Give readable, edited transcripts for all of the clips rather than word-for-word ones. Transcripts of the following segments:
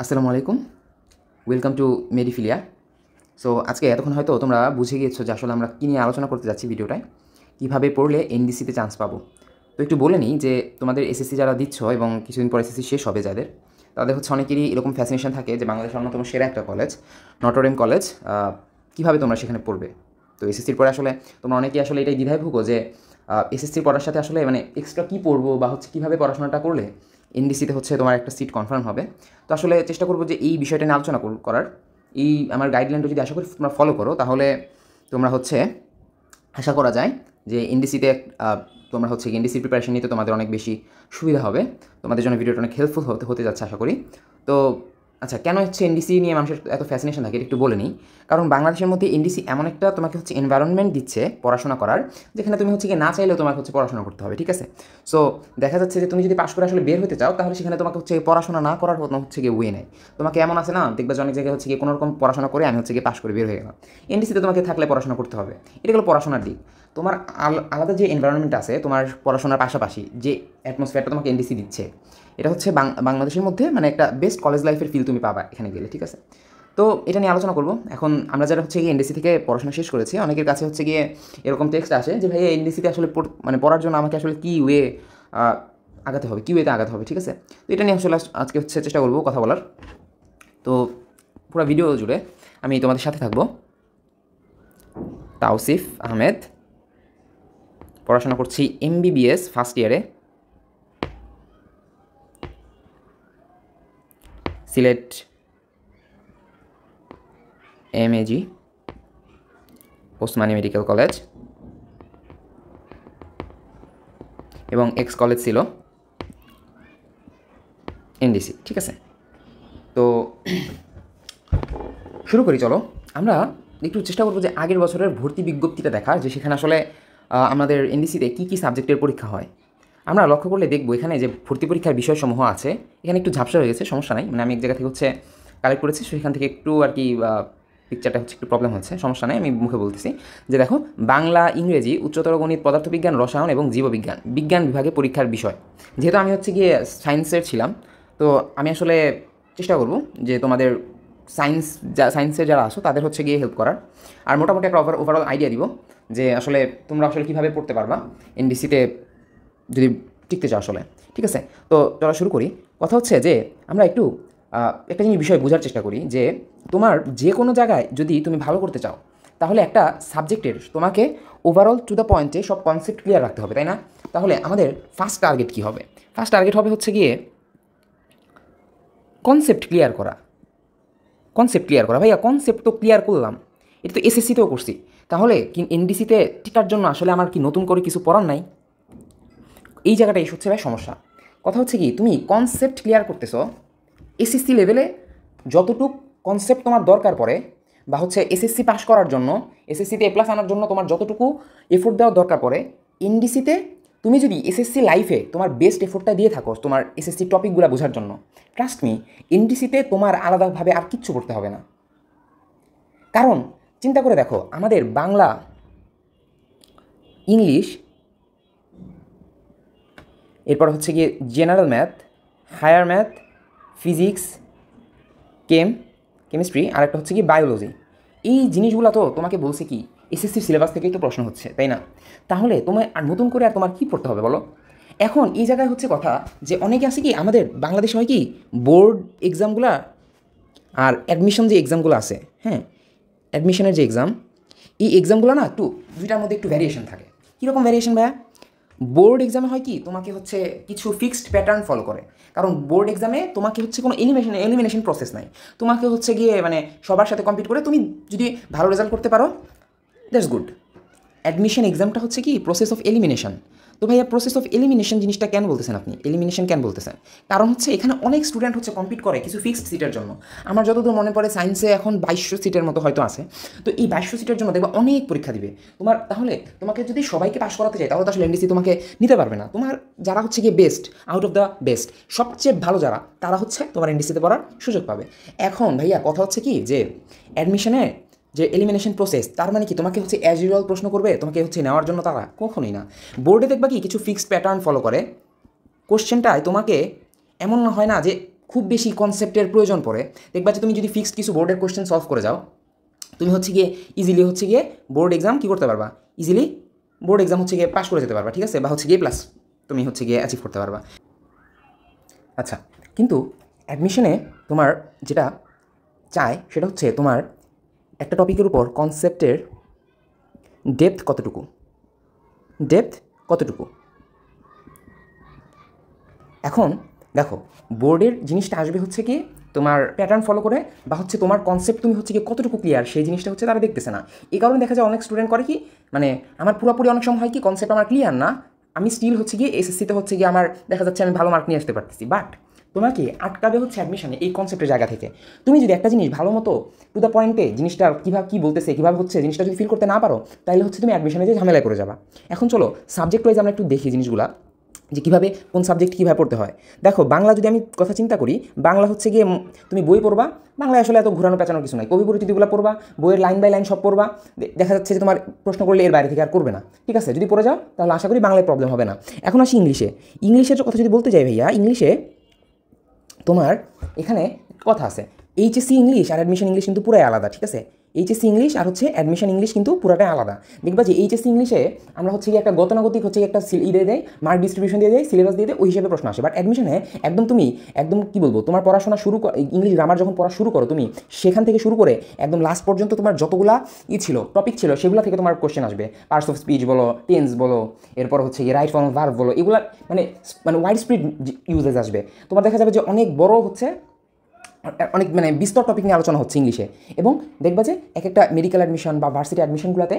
আসসালামু আলাইকুম, welcome to মেডিফিলিয়া। So আজকে এতক্ষণ হয়তো তোমরা বুঝে গিয়েছো যে আসলে আমরা কী নিয়ে আলোচনা করতে যাচ্ছি ভিডিওটায়, কীভাবে পড়লে এনডিসিতে চান্স পাবো। তো একটু বলে নিই যে তোমাদের এসএসসি যারা দিচ্ছ এবং কিছুদিন পর এসএসসি শেষ হবে যাদের, তাদের হচ্ছে অনেকেরই এরকম ফ্যাসিনেশন থাকে যে বাংলাদেশের অন্যতম সেরা একটা কলেজ নটরডেম কলেজ, কীভাবে তোমরা সেখানে পড়বে। তো এসএসসির পরে আসলে তোমরা অনেকেই আসলে এটাই দ্বিধায় ভুগো যে এসএসসির পড়ার সাথে আসলে মানে এক্সট্রা কী পড়বো বা হচ্ছে কীভাবে পড়াশোনাটা করলে এনডিসিতে হচ্ছে তোমার একটা সিট কনফার্ম হবে। তো আসলে চেষ্টা করবো যে এই বিষয়টা নিয়ে আলোচনা করার। এই আমার গাইডলাইনটা যদি আশা করি তোমরা ফলো করো তাহলে তোমরা হচ্ছে আশা করা যায় যে এনডিসিতে তোমরা হচ্ছে এনডিসির প্রিপারেশন নিতে তোমাদের অনেক বেশি সুবিধা হবে, তোমাদের জন্য ভিডিওটা অনেক হেল্পফুল হতে যাচ্ছে আশা করি। তো আচ্ছা, কেন হচ্ছে এনডিসি নিয়ে মানুষের এত ফ্যাসিনেশন থাকে এটা একটু বলে নিই। কারণ বাংলাদেশের মধ্যে এনডিসি এমন একটা তোমাকে হচ্ছে এনভায়রনমেন্ট দিচ্ছে পড়াশোনা করার, যেখানে তুমি হচ্ছে কি না চাইলেও তোমাকে হচ্ছে পড়াশোনা করতে হবে, ঠিক আছে। সো দেখা যাচ্ছে যে তুমি যদি পাশ করে আসলে বের হতে চাও তাহলে সেখানে তোমাকে হচ্ছে পড়াশোনা না করার কোনো হচ্ছে গিয়ে ওয়ে নেই। তোমাকে এমন আছে না, দেখবে যে অনেক জায়গায় হচ্ছে গিয়ে কোনো রকম পড়াশোনা করে আমি হচ্ছে গিয়ে পাশ করে বের হয়ে গেলাম। এনডিসিতে তোমাকে থাকলে পড়াশোনা করতে হবে, এটা হলো পড়াশোনার দিক। তোমার আলাদা যে এনভায়রনমেন্ট আছে তোমার পড়াশোনার পাশাপাশি যে অ্যাটমসফিয়ারটা তোমাকে এনডিসি দিচ্ছে, এটা হচ্ছে বাংলাদেশের মধ্যে মানে একটা বেস্ট কলেজ লাইফের ফিল তুমি পাবা এখানে গেলে, ঠিক আছে। তো এটা নিয়ে আলোচনা করবো এখন। আমরা যারা হচ্ছে গিয়ে এনডিসি থেকে পড়াশোনা শেষ করেছি অনেকের কাছে হচ্ছে গিয়ে এরকম টেক্সট আসে যে ভাই এনডিসিতে আসলে মানে পড়ার জন্য আমাকে আসলে কী ওয়ে আগাতে হবে, কী ওয়েতে আগাতে হবে, ঠিক আছে। তো এটা নিয়ে আসলে আজকে হচ্ছে চেষ্টা করবো কথা বলার। তো পুরো ভিডিও জুড়ে আমি তোমাদের সাথে থাকবো। তাওসিফ আহমেদ, পড়াশোনা করছি এমবিবিএস ফার্স্ট ইয়ারে, Sylhet MAG Osmani medical college, এবং এক্স কলেজ ছিল এনডিসি, ঠিক আছে। তো শুরু করি, চলো। আমরা একটু চেষ্টা করবো যে আগের বছরের ভর্তি বিজ্ঞপ্তিটা দেখার, যে সেখানে আসলে আমাদের এনডিসিতে কী কী সাবজেক্টের পরীক্ষা হয়। আমরা লক্ষ্য করলে দেখবো এখানে যে ভর্তি পরীক্ষার বিষয়সমূহ আছে এখানে একটু ঝাপসা হয়ে গেছে, সমস্যা নাই, মানে আমি এক জায়গা থেকে হচ্ছে কালেক্ট করেছি, সেখান থেকে একটু আর কি পিকচারটা হচ্ছে একটু প্রবলেম হচ্ছে, সমস্যা নেই, আমি মুখে বলতেছি। যে দেখো, বাংলা, ইংরেজি, উচ্চতর গণিত, পদার্থবিজ্ঞান, রসায়ন এবং জীববিজ্ঞান বিজ্ঞান বিভাগে পরীক্ষার বিষয়। যেহেতু আমি হচ্ছে গিয়ে সায়েন্সের ছিলাম, তো আমি আসলে চেষ্টা করব যে তোমাদের সায়েন্সের যারা আসো তাদের হচ্ছে গিয়ে হেল্প করার, আর মোটামুটি একটা ওভারঅল আইডিয়া দিব যে আসলে তোমরা আসলে কীভাবে পড়তে পারবা এনডিসিতে যদি টিকতে চাও আসলে, ঠিক আছে। তো চলা শুরু করি। কথা হচ্ছে যে আমরা একটু একটা জিনিস বিষয় বোঝার চেষ্টা করি যে তোমার যে কোনো জায়গায় যদি তুমি ভালো করতে চাও তাহলে একটা সাবজেক্টের তোমাকে ওভারঅল টু দ্য পয়েন্টে সব কনসেপ্ট ক্লিয়ার রাখতে হবে, তাই না? তাহলে আমাদের ফার্স্ট টার্গেট কী হবে? ফার্স্ট টার্গেট হবে হচ্ছে গিয়ে কনসেপ্ট ক্লিয়ার করা। কনসেপ্ট ক্লিয়ার করা, ভাইয়া কনসেপ্ট তো ক্লিয়ার করলাম, এটা তো এসএসসিতেও করছি, তাহলে কি এনডিসিতে টিকার জন্য আসলে আমার কি নতুন করে কিছু পড়ার নাই? এই জায়গাটাই হচ্ছে ভাই সমস্যা। কথা হচ্ছে কি, তুমি কনসেপ্ট ক্লিয়ার করতেছো এসএসসি লেভেলে, যতটুক কনসেপ্ট তোমার দরকার পড়ে, বা হচ্ছে এসএসসি পাস করার জন্য, এসএসসিতে এ প্লাস আনার জন্য তোমার যতটুকু এফোর্ট দেওয়ার দরকার পড়ে, এনডিসিতে তুমি যদি এসএসসি লাইফে তোমার বেস্ট এফোর্টটা দিয়ে থাকো তোমার এসএসসি টপিকগুলো বোঝার জন্য, ট্রাস্ট মি, এনডিসিতে তোমার আলাদাভাবে আর কিচ্ছু করতে হবে না। কারণ চিন্তা করে দেখো, আমাদের বাংলা, ইংলিশ, এরপর হচ্ছে গিয়ে general math, higher math, physics, chemistry, আর একটা হচ্ছে কি বায়োলজি, এই জিনিসগুলো তো তোমাকে বলছে কি এসএসসির সিলেবাস থেকেই তো প্রশ্ন হচ্ছে, তাই না? তাহলে তোমার আর নতুন করে আর তোমার কী পড়তে হবে বলো? এখন এই জায়গায় হচ্ছে কথা যে অনেকে আছে কি আমাদের বাংলাদেশে হয় কি বোর্ড এক্সামগুলো আর অ্যাডমিশন যে এক্সামগুলো আছে, হ্যাঁ, অ্যাডমিশনের যে এক্সাম, এই এক্সামগুলো না একটু দুইটার মধ্যে একটু ভ্যারিয়েশন থাকে। কীরকম ভ্যারিয়েশন ভাইয়া? বোর্ড এক্সামে হয় কি তোমাকে হচ্ছে কিছু ফিক্সড প্যাটার্ন ফলো করে, কারণ বোর্ড এক্সামে তোমাকে হচ্ছে কোনো এলিমিনেশন প্রসেস নাই, তোমাকে হচ্ছে গিয়ে মানে সবার সাথে কম্পিট করে তুমি যদি ভালো রেজাল্ট করতে পারো, দ্যাটস গুড। অ্যাডমিশন এক্সামটা হচ্ছে কি প্রসেস অফ এলিমিনেশন। তো ভাইয়া প্রসেস অফ এলিমিনেশন জিনিসটা কেন বলতেছেন আপনি? এলিমিনেশন কেন বলতেছেন? কারণ হচ্ছে এখানে অনেক স্টুডেন্ট হচ্ছে কম্পিট করে কিছু ফিক্সড সিটের জন্য। আমার যতদূর মনে পড়ে সায়েন্সে এখন 2200 সিটের মতো হয়তো আছে। তো এই 2200 সিটের জন্য দেখবে অনেক পরীক্ষা দিবে তোমার। তাহলে তোমাকে যদি সবাইকে পাস করাতে চাই তাহলে তো আসলে এনডিসি তোমাকে নিতে পারবে না। তোমার যারা হচ্ছে গিয়ে best, out of the best, সবচেয়ে ভালো যারা, তারা হচ্ছে তোমার এনডিসিতে পড়ার সুযোগ পাবে। এখন ভাইয়া কথা হচ্ছে কি যে অ্যাডমিশনে যে এলিমিনেশন প্রসেস, তার মানে কি তোমাকে হচ্ছে অ্যাজ ইউজুয়াল প্রশ্ন করবে তোমাকে হচ্ছে নেওয়ার জন্য? তারা কখনোই না। বোর্ডে দেখবা কি কিছু ফিক্সড প্যাটার্ন ফলো করে, কোশ্চেনটায় তোমাকে এমন হয় না যে খুব বেশি কনসেপ্টের প্রয়োজন পড়ে, দেখবা যে তুমি যদি ফিক্সড কিছু বোর্ডের কোশ্চেন সলভ করে যাও, তুমি হচ্ছে গিয়ে ইজিলি হচ্ছে গিয়ে বোর্ড এক্সাম কী করতে পারবা, ইজিলি বোর্ড এক্সাম হচ্ছে গিয়ে পাস করে যেতে পারবা, ঠিক আছে, বা হচ্ছে গিয়ে প্লাস তুমি হচ্ছে গিয়ে অ্যাচিভ করতে পারবা। আচ্ছা, কিন্তু অ্যাডমিশনে তোমার যেটা চায় সেটা হচ্ছে তোমার একটা টপিকের উপর কনসেপ্টের ডেপথ কতটুকু। এখন দেখো, বোর্ডের জিনিসটা আসবে হচ্ছে কি তোমার প্যাটার্ন ফলো করে, বা হচ্ছে তোমার কনসেপ্ট তুমি হচ্ছে কি কতটুকু ক্লিয়ার সেই জিনিসটা হচ্ছে তারা দেখতেছে না। এই কারণে দেখা যায় অনেক স্টুডেন্ট করে কি, মানে আমার পুরোপুরি অনেক সময় হয় কি কনসেপ্ট আমার ক্লিয়ার না, আমি স্টিল হচ্ছে গিয়ে এসএসসিতে হচ্ছে গিয়ে আমার দেখা যাচ্ছে আমি ভালো মার্ক নিয়ে আসতে পারতেছি, বাট তোমাকে আটকাবে হচ্ছে অ্যাডমিশনে এই কনসেপ্টের জায়গা থেকে। তুমি যদি একটা জিনিস ভালো মতো টু দ্য পয়েন্টে জিনিসটা কীভাবে কী বলতেছে কীভাবে হচ্ছে জিনিসটা যদি ফিল করতে না পারো, তাহলে হচ্ছে তুমি অ্যাডমিশনে যে ঝামেলায় করে যাবা। এখন চলো সাবজেক্ট ওয়াইজ আমরা একটু দেখি জিনিসগুলা, যে কীভাবে কোন সাবজেক্ট কীভাবে পড়তে হয়। দেখো, বাংলা যদি আমি কথা চিন্তা করি, বাংলা হচ্ছে গিয়ে তুমি বই পড়বা, বাংলায় আসলে এত ঘুরানো পেঁচানোর কিছু নাই, কবি পরিচিতিগুলো পড়বা, বইয়ের লাইন বাই লাইন সব পড়বা, দেখা যাচ্ছে যে তোমার প্রশ্ন করলে এর বাইরে থেকে আর করবে না, ঠিক আছে, যদি পড়ে যাও তাহলে আশা করি বাংলায় প্রবলেম হবে না। এখন আসি ইংলিশের কথা যদি বলতে যাই ভাইয়া, ইংলিশে তোমার এখানে কথা আছে, এইচএসসি ইংলিশ আর অ্যাডমিশন ইংলিশ কিন্তু পুরাই আলাদা, ঠিক আছে, এইচএসসি ইংলিশ আর হচ্ছে অ্যাডমিশন ইংলিশ কিন্তু পুরাটাই আলাদা। দেখবা যে এইচএসসি ইংলিশে আমরা হচ্ছে কি একটা গতানুগতিক হচ্ছে একটা দিয়ে দেয়, মার্ক ডিস্ট্রিবিউশন দিয়ে দেয়, সিলেবাস দিয়ে দেয়, ওই হিসেবে প্রশ্ন আসে। বাট অ্যাডমিশনে তুমি একদম কী বলবো, তোমার পড়াশোনা শুরু ইংলিশ গ্রামার যখন পড়া শুরু করো তুমি, সেখান থেকে শুরু করে একদম লাস্ট পর্যন্ত তোমার যতগুলা ছিল টপিক ছিল সেগুলো থেকে তোমার কোশ্চেন আসবে, পার্টস অফ স্পিচ বলো, টেন্স বলো, এরপর হচ্ছে কি রাইট ফর্ম ভার্ব বলো, এগুলো মানে ওয়াইড স্প্রেড ইউজেস আসবে। তোমার দেখা যাবে যে অনেক বড় হচ্ছে অনেক বিস্তর টপিক নিয়ে আলোচনা হচ্ছে ইংলিশে। এবং দেখবা যে এক একটা মেডিকেল অ্যাডমিশন বা ভার্সিটি অ্যাডমিশনগুলোতে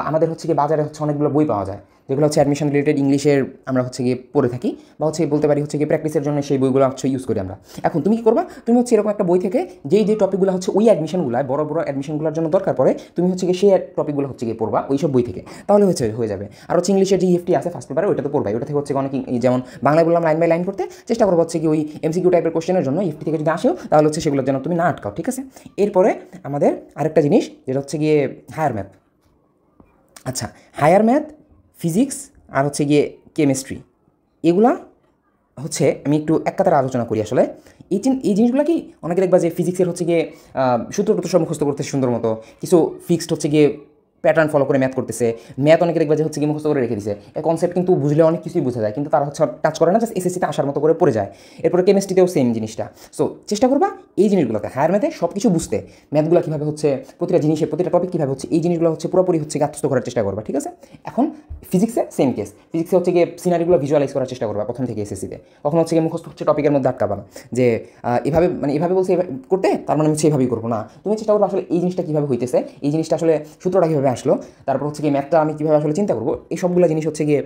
আমাদের হচ্ছে কি বাজারে হচ্ছে অনেকগুলো বই পাওয়া যায়, যেগুলো হচ্ছে অ্যাডমিশন রিলেটেড ইংলিশের আমরা হচ্ছে গিয়ে পড়ে থাকি, বা হচ্ছে বলতে পারি হচ্ছে গিয়ে প্র্যাকটিসের জন্য সেই বইগুলো হচ্ছে ইউজ করি আমরা। এখন তুমি কী করবা, তুমি হচ্ছে এরকম একটা বই থেকে যে টপিকগুলো হচ্ছে ওই অ্যাডমিশনগুলো বড় বড় অ্যাডমিশনগুলোর জন্য দরকার পড়ে, তুমি হচ্ছে গিয়ে সেই টপিকগুলো হচ্ছে গিয়ে পড়বা ওই সব বই থেকে, তাহলে হয়ে যাবে। আর হচ্ছে ইংলিশের যে ইএফটি আছে ফার্স্ট পেপারে, ওইটা তো পড়বাই, ওটা থেকে হচ্ছে অনেক যেমন বাংলায় বললাম লাইন বাই লাইন করতে চেষ্টা করবো, হচ্ছে কি ওই এমসিকিউ টাইপের কোশ্চেনের জন্য ইএফটি থেকে যদি আসেও তাহলে হচ্ছে সেগুলোর জন্য তুমি না আটকাও, ঠিক আছে। এরপরে আমাদের আরেকটা জিনিস যেটা হচ্ছে গিয়ে হায়ার ম্যাথ। আচ্ছা, হায়ার ম্যাথ, ফিজিক্স আর হচ্ছে গিয়ে কেমিস্ট্রি, এগুলা হচ্ছে আমি একটু এক কাতারে আলোচনা করি। আসলে এই জিনিসগুলো কি অনেকে দেখবা যে ফিজিক্সের হচ্ছে গিয়ে সূত্র সব মুখস্থ করতে সুন্দর মতো, কিছু ফিক্সড হচ্ছে গিয়ে প্যাটার্ন ফলো করে ম্যাথ করতেছে, ম্যাথ অনেকে দেখবা যে হচ্ছে কি মুখস্থ করে রেখে দিছে, এই কনসেপ্ট কিন্তু বুঝলে অনেক কিছুই বোঝা যায়, কিন্তু তারা হচ্ছে টাচ করে না, জাস্ট এসএসসিতে আসার মতো করে পড়ে যায়। এরপরে কেমিস্ট্রিতেও সেম জিনিসটা। সো চেষ্টা করবা এই জিনিসগুলোতে হায়ার ম্যাথে সব কিছু বুঝতে, ম্যাথগুলো কীভাবে হচ্ছে প্রতিটা জিনিসের প্রতিটা টপিক কীভাবে হচ্ছে এই জিনিসগুলো হচ্ছে পুরোপুরি হচ্ছে আত্মস্থ করার চেষ্টা করবা, ঠিক আছে। এখন ফিজিক্সে সেম কেস, ফিজিক্সে হচ্ছে গিয়ে সিনারিগুলো ভিজুয়ালাইজ করার চেষ্টা করবা প্রথম থেকে এসএসসিতে, কখন হচ্ছে গিয়ে মুখস্থ হচ্ছে টপিকের মধ্যে আটকাবা না, যে এভাবে বলছে করতে, তার মানে হচ্ছে এভাবেই করবো না, তুমি চেষ্টা করবো আসলে এই জিনিসটা কীভাবে হইতেছে, এই জিনিসটা আসলে সূত্রটা কীভাবে আসলো, তারপর হচ্ছে গিয়ে ম্যাথটা আমি কীভাবে আসলে চিন্তা করবো, এই সবগুলো জিনিস হচ্ছে গিয়ে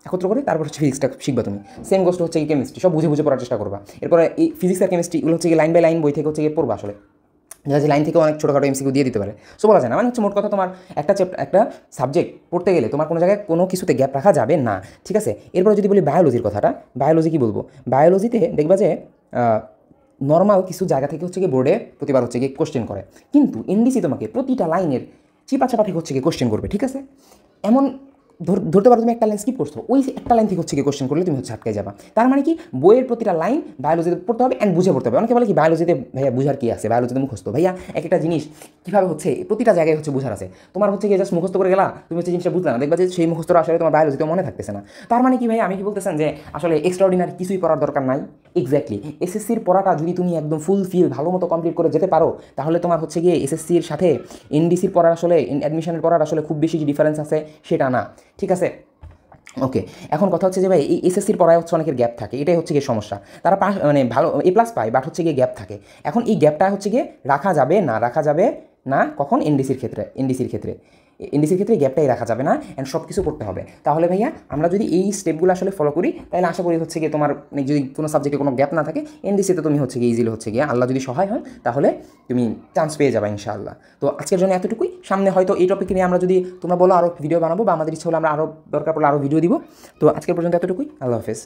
একত্র করে তারপর হচ্ছে ফিজিক্সটা শিখবা তুমি। সেম গোষ্ঠ হচ্ছে গিয়ে কেমিস্ট্রি, সব বুঝে পড়ার চেষ্টা করবা। এরপরে এই ফিজিক্স আর কেমিস্ট্রি এগুলো হচ্ছে গিয়ে লাইন বাই লাইন বই থেকে হচ্ছে গিয়ে পড়বা। আসলে যে লাইন থেকে অনেক ছোটোখাটো এমসিকিউ দিয়ে দিতে পারে, সো বলা যায় না, মানে হচ্ছে মোট কথা তোমার একটা সাবজেক্ট পড়তে গেলে তোমার কোনো জায়গায় কোনো কিছুতে গ্যাপ রাখা যাবে না, ঠিক আছে। এরপরে যদি বলি বায়োলজির কথাটা, বায়োলজি কী বলবো, বায়োলজিতে দেখবা যে নর্মাল কিছু জায়গা থেকে হচ্ছে গিয়ে বোর্ডে প্রতিবার হচ্ছে গিয়ে কোশ্চেন করে, কিন্তু এনডিসি তোমাকে প্রতিটা লাইনের চিপাচাপা থেকে হচ্ছে গিয়ে কোশ্চেন করবে, ঠিক আছে। এমন ধরতে পারো তুমি একটা লাইন স্কিপ করছো, ওই একটা লাইন থেকে হচ্ছে গিয়ে কোশ্চেন করলে তুমি হচ্ছে আটকে যাবা। তার মানে কি বইয়ের প্রতিটা লাইন বায়োলজিতে পড়তে হবে অ্যান্ড বুঝে পড়তে হবে। অনেকে বলে কি বায়োলজিতে ভাইয়া বুঝার কি আছে, বায়োলজিতে মুখস্থ, ভাইয়া এক একটা জিনিস কীভাবে হচ্ছে প্রতিটা জায়গায় হচ্ছে বুঝার আছে। তোমার হচ্ছে গিয়ে জাস্ট মুখস্থ করে গেলা, তুমি হচ্ছে জিনিসটা বুঝলে না, দেখবা যে সেই মুখস্থটা আসলে তোমার বায়োলজিতে মনে থাকতেছে না। তার মানে কি ভাই, আমি কি বলতেছেন যে আসলে এক্সট্রাঅর্ডিনারি কিছুই করার দরকার নাই? এক্স্যাক্টলি, এসএসসির পড়াটা যদি তুমি একদম ফুলফিল ভালো মতো কমপ্লিট করে যেতে পারো, তাহলে তোমার হচ্ছে গিয়ে এসএসসির সাথে এনডিসির পড়ার আসলে অ্যাডমিশনের পড়ার আসলে খুব বেশি যে ডিফারেন্স আছে সেটা না, ঠিক আছে। ওকে, এখন কথা হচ্ছে যে ভাই এই এসএসসির পড়ায় হচ্ছে অনেকের গ্যাপ থাকে, এটাই হচ্ছে গিয়ে সমস্যা। তারা ভালো A+ পায়, বাট হচ্ছে গিয়ে গ্যাপ থাকে। এখন এই গ্যাপটা হচ্ছে গিয়ে রাখা যাবে না কখন এনডিসির ক্ষেত্রে গ্যাপটাই রাখা যাবে না, অ্যান্ড সব কিছু করতে হবে। তাহলে ভাইয়া আমরা যদি এই স্টেপগুলো আসলে ফলো করি, তাহলে আশা করি হচ্ছে গিয়ে তোমার যদি কোনো সাবজেক্টে কোনো গ্যাপ না থাকে, এনডিসিতে তুমি হচ্ছে গিয়ে ইজিলি হচ্ছে গিয়ে আল্লাহ যদি সহায় হন তাহলে তুমি চান্স পেয়ে যাবে ইনশাআল্লাহ। তো আজকের জন্য এতটুকুই। সামনে হয়তো এই টপিক নিয়ে আমরা যদি তোমরা বলো আরও ভিডিও বানাবো, বা আমাদের ইচ্ছা হলে আমরা আরও দরকার পড়লে আরও ভিডিও দিব। তো আজকের পর্যন্ত এতটুকুই, আল্লাহ হাফেজ।